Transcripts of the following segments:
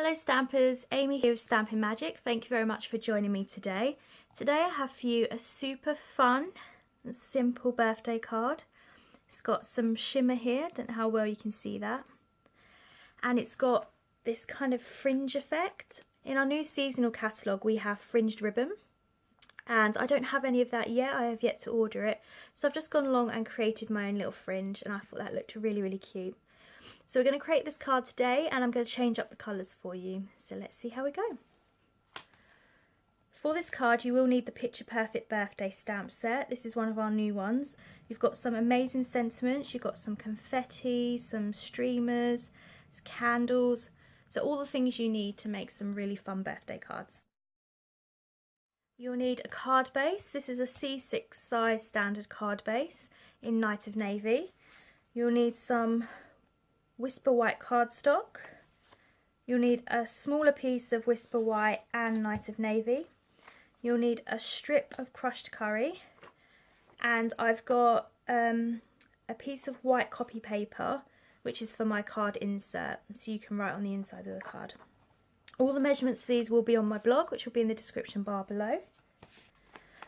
Hello Stampers, Amy here with Stampin' Magic. Thank you very much for joining me today. Today I have for you a super fun and simple birthday card. It's got some shimmer here, don't know how well you can see that. And it's got this kind of fringe effect. In our new seasonal catalogue we have fringed ribbon. And I don't have any of that yet, I have yet to order it. So I've just gone along and created my own little fringe and I thought that looked really cute. So we're going to create this card today and I'm going to change up the colours for you. So let's see how we go. For this card you will need the Picture Perfect birthday stamp set. This is one of our new ones. You've got some amazing sentiments, you've got some confetti, some streamers, candles. So all the things you need to make some really fun birthday cards. You'll need a card base. This is a C6 size standard card base in Night of Navy. You'll need some Whisper White cardstock. You'll need a smaller piece of Whisper White and Night of Navy. You'll need a strip of crushed curry, and I've got a piece of white copy paper which is for my card insert, so you can write on the inside of the card. All the measurements for these will be on my blog, which will be in the description bar below.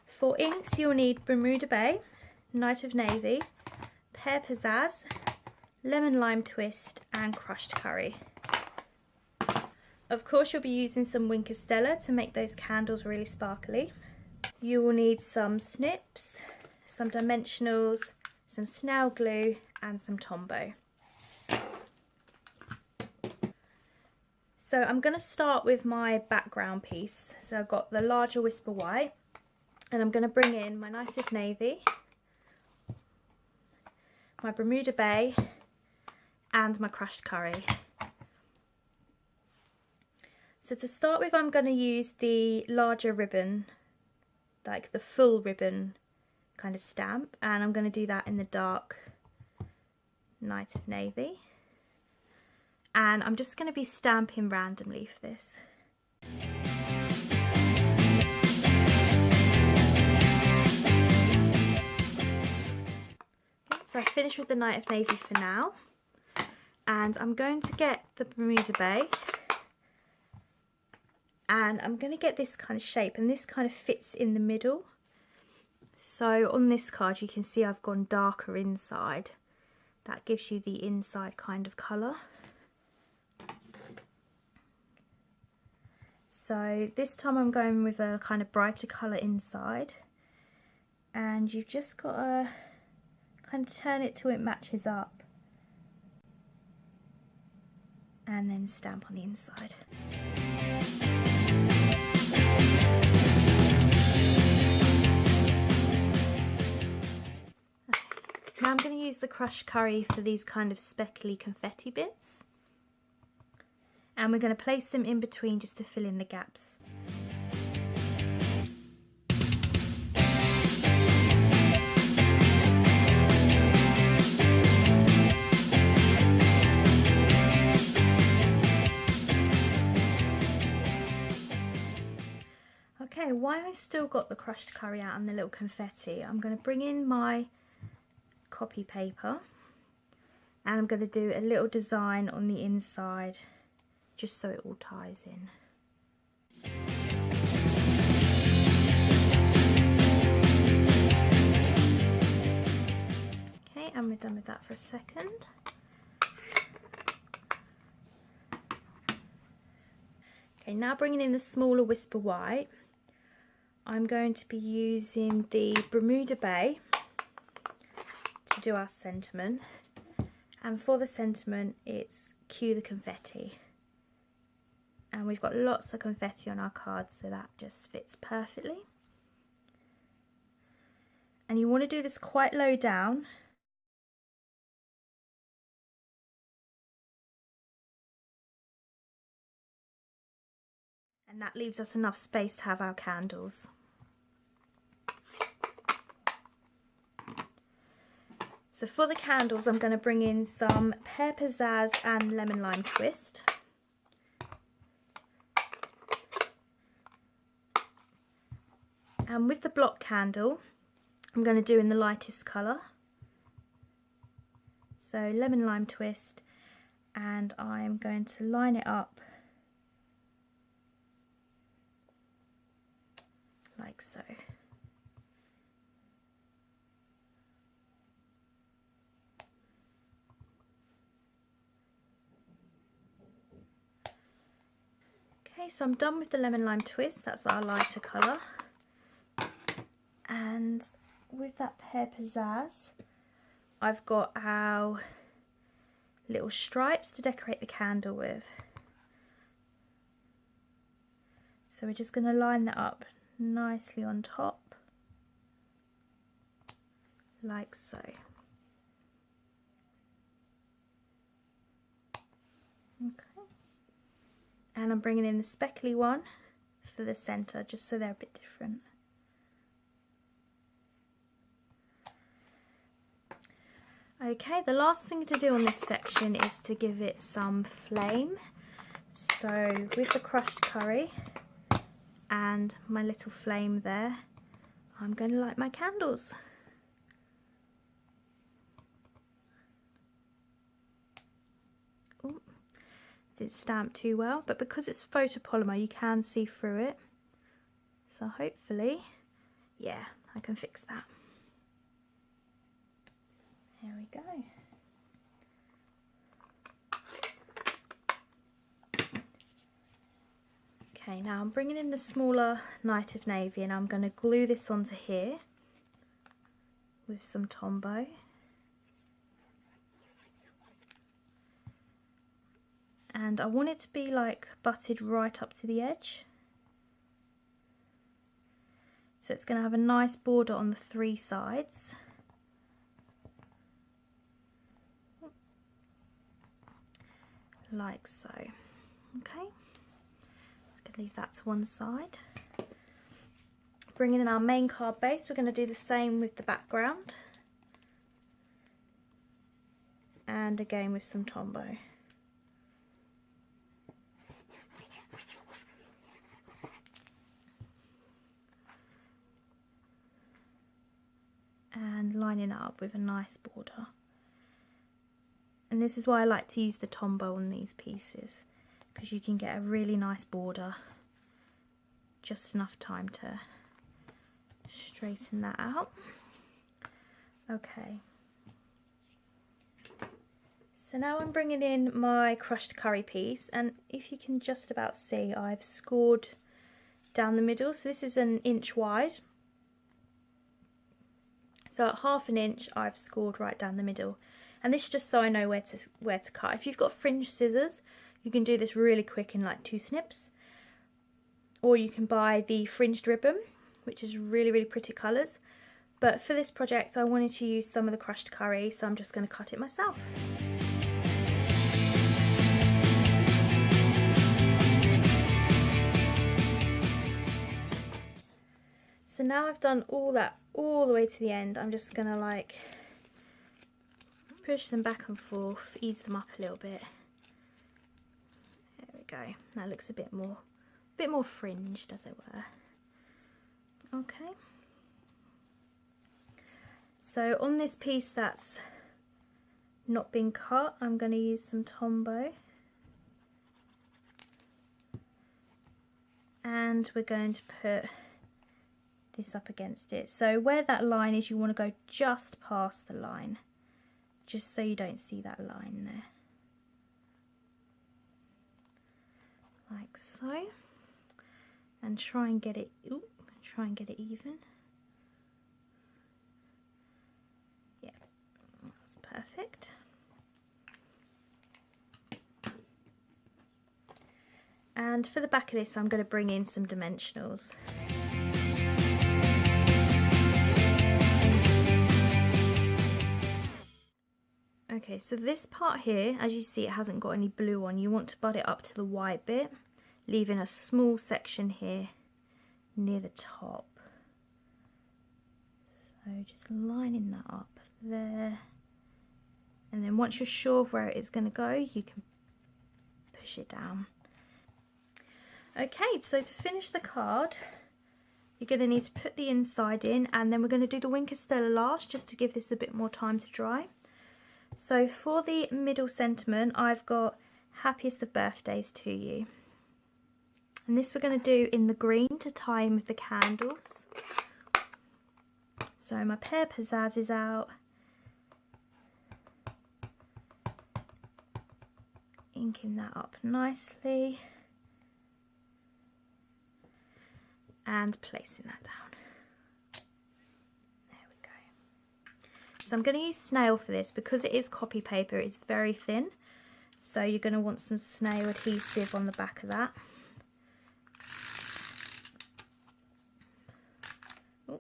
For inks you'll need Bermuda Bay, Night of Navy, Pear Pizzazz, Lemon Lime Twist and crushed curry. Of course you'll be using some Wink of Stella to make those candles really sparkly. You will need some snips, some dimensionals, some snail glue and some Tombow. So I'm going to start with my background piece. So I've got the larger Whisper White and I'm going to bring in my Night of Navy, my Bermuda Bay and my crushed curry. So to start with I'm going to use the larger ribbon, like the full ribbon kind of stamp, and I'm going to do that in the dark Night of Navy. And I'm just going to be stamping randomly for this. Okay, so I finished with the Night of Navy for now. And I'm going to get the Bermuda Bay and I'm going to get this kind of shape, and this kind of fits in the middle. So on this card you can see I've gone darker inside. That gives you the inside kind of colour. So this time I'm going with a kind of brighter colour inside, and you've just got to kind of turn it till it matches up and then stamp on the inside. Okay. Now I'm going to use the crushed curry for these kind of speckly confetti bits, and we're going to place them in between just to fill in the gaps. Okay, while I've still got the crushed curry out and the little confetti, I'm going to bring in my copy paper and I'm going to do a little design on the inside just so it all ties in. Okay, and we're done with that for a second. Okay, now bringing in the smaller Whisper White, I'm going to be using the Bermuda Bay to do our sentiment, and for the sentiment it's Cue the Confetti, and we've got lots of confetti on our card so that just fits perfectly. And you want to do this quite low down, and that leaves us enough space to have our candles. So for the candles I'm going to bring in some Pear Pizzazz and Lemon Lime Twist. And with the block candle I'm going to do in the lightest colour. So Lemon Lime Twist, and I'm going to line it up like so. Okay, so I'm done with the lemon lime twist. That's our lighter colour. And with that pear pizzazz, I've got our little stripes to decorate the candle with. So we're just going to line that up nicely on top, like so. Okay. And I'm bringing in the speckly one for the centre, just so they're a bit different. Okay, the last thing to do on this section is to give it some flame. So with the crushed curry and my little flame there, I'm going to light my candles. Ooh, didn't stamp too well, but because it's photopolymer you can see through it. So hopefully, yeah, I can fix that. There we go. Okay, now I'm bringing in the smaller Night of Navy and I'm going to glue this onto here with some Tombow. And I want it to be like butted right up to the edge. So it's going to have a nice border on the 3 sides. Like so. Okay, just going to leave that to one side. Bringing in our main card base, we're going to do the same with the background. And again with some Tombow. And lining it up with a nice border. And this is why I like to use the Tombow on these pieces, because you can get a really nice border, just enough time to straighten that out. Okay, so now I'm bringing in my crushed curry piece, and if you can just about see, I've scored down the middle. So this is 1 inch wide, so at 1/2 inch I've scored right down the middle. And this is just so I know where to cut. If you've got fringe scissors, you can do this really quick in like 2 snips. Or you can buy the fringed ribbon, which is really, really pretty colours. But for this project, I wanted to use some of the crushed curry, so I'm just going to cut it myself. So now I've done all that all the way to the end, I'm just going to like push them back and forth, ease them up a little bit. There we go. That looks a bit more fringed, as it were. Okay. So on this piece that's not been cut, I'm going to use some Tombow. And we're going to put this up against it. So where that line is, you want to go just past the line, just so you don't see that line there. Like so. And try and get it, even. Yeah, that's perfect. And for the back of this, I'm going to bring in some dimensionals. Okay, so this part here, as you see, it hasn't got any blue on. You want to butt it up to the white bit, leaving a small section here near the top. So just lining that up there. And then once you're sure where it is going to go, you can push it down. Okay, so to finish the card, you're going to need to put the inside in, and then we're going to do the Wink of Stella last, just to give this a bit more time to dry. So for the middle sentiment, I've got happiest of birthdays to you. And this we're going to do in the green to tie in with the candles. So my Pear Pizzazz is out. Inking that up nicely. And placing that down. There we go. So I'm going to use snail for this because it is copy paper, it's very thin. So you're going to want some snail adhesive on the back of that. Oh.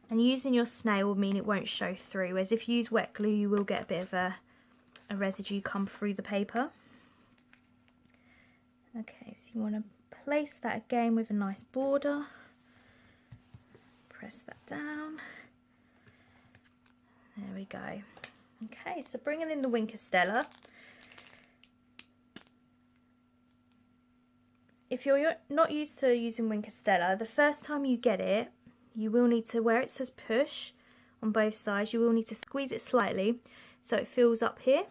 And using your snail will mean it won't show through, whereas if you use wet glue you will get a bit of a residue come through the paper. Okay, so you want to place that again with a nice border. Press that down. There we go. Okay, so bringing in the Wink of Stella. If you're not used to using Wink of Stella, the first time you get it, you will need to, where it says push on both sides, you will need to squeeze it slightly so it fills up here.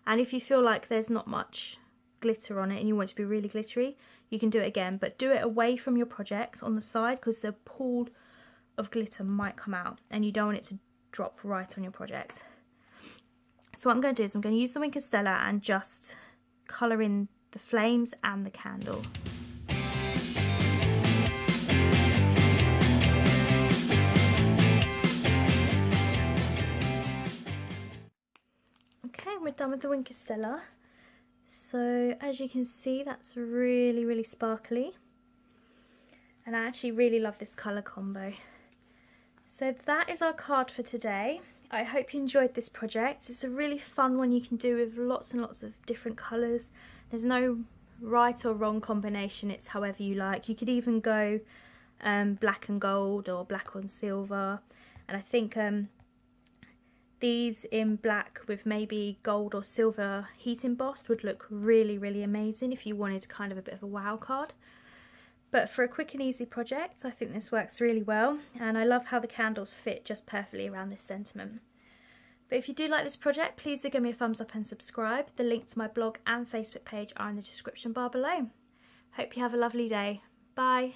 And if you feel like there's not much glitter on it and you want it to be really glittery, you can do it again, but do it away from your project on the side because the pool of glitter might come out and you don't want it to drop right on your project. So what I'm going to do is I'm going to use the Wink of Stella and just colour in the flames and the candle. Okay, we're done with the Wink of Stella. So as you can see, that's really, really sparkly. And I actually really love this colour combo. So that is our card for today. I hope you enjoyed this project. It's a really fun one you can do with lots and lots of different colours. There's no right or wrong combination, it's however you like. You could even go black and gold or black on silver. And I think these in black with maybe gold or silver heat embossed would look really, really amazing if you wanted kind of a bit of a wow card. But for a quick and easy project, I think this works really well, and I love how the candles fit just perfectly around this sentiment. But if you do like this project, please do give me a thumbs up and subscribe. The link to my blog and Facebook page are in the description bar below. Hope you have a lovely day. Bye.